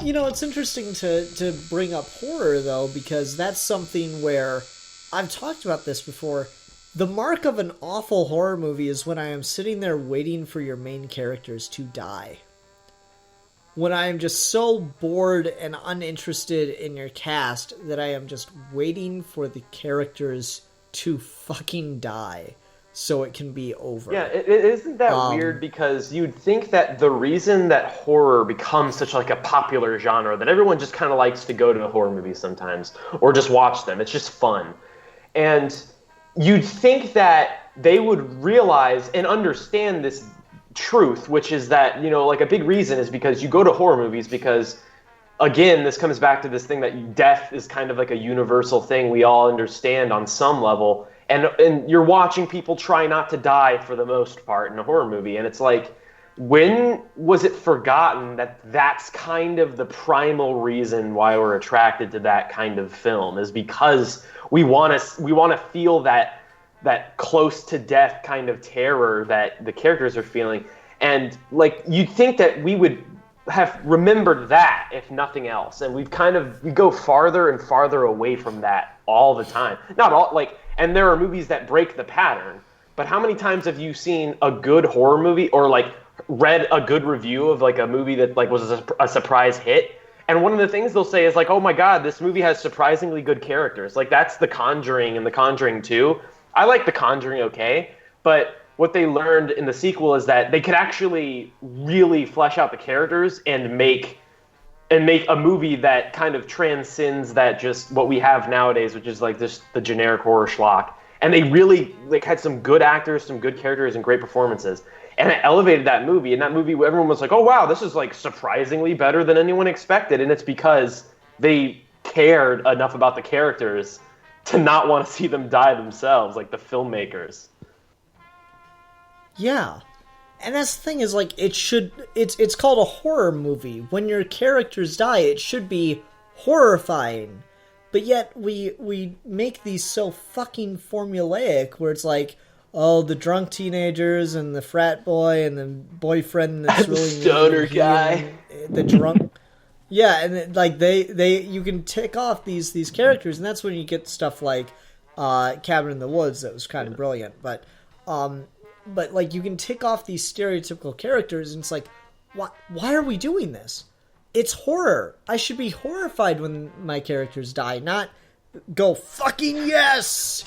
it's interesting to bring up horror, though, because that's something where I've talked about this before. The mark of an awful horror movie is when I am sitting there waiting for your main characters to die. When I am just so bored and uninterested in your cast that I am just waiting for the characters to fucking die so it can be over. Yeah, isn't that weird? Because you'd think that the reason that horror becomes such like a popular genre, that everyone just kind of likes to go to horror movies sometimes, or just watch them. It's just fun. And you'd think that they would realize and understand this truth, which is that, like a big reason is because you go to horror movies because, again, this comes back to this thing that death is kind of like a universal thing we all understand on some level. And you're watching people try not to die for the most part in a horror movie. And it's like, when was it forgotten that that's kind of the primal reason why we're attracted to that kind of film, is because we want to feel that close to death kind of terror that the characters are feeling. And like, you'd think that we would have remembered that if nothing else. And we go farther and farther away from that all the time. Not all, like, and there are movies that break the pattern, but how many times have you seen a good horror movie or like read a good review of like a movie that like was a surprise hit? And one of the things they'll say is like, oh my God, this movie has surprisingly good characters. Like, that's The Conjuring and The Conjuring 2. I like The Conjuring okay, but what they learned in the sequel is that they could actually really flesh out the characters and make a movie that kind of transcends that just what we have nowadays, which is like just the generic horror schlock. And they really like had some good actors, some good characters, and great performances. And it elevated that movie. And that movie, everyone was like, oh wow, this is like surprisingly better than anyone expected. And it's because they cared enough about the characters to not want to see them die themselves, like the filmmakers. Yeah. And that's the thing, is like, it's called a horror movie. When your characters die, it should be horrifying. But yet we make these so fucking formulaic, where it's like, oh, the drunk teenagers and the frat boy and the boyfriend that's really stoner guy, the drunk. Yeah, and like they you can tick off these characters, and that's when you get stuff like Cabin in the Woods, that was kind of brilliant. But like, you can tick off these stereotypical characters, and it's like, why are we doing this? It's horror. I should be horrified when my characters die, not go fucking yes.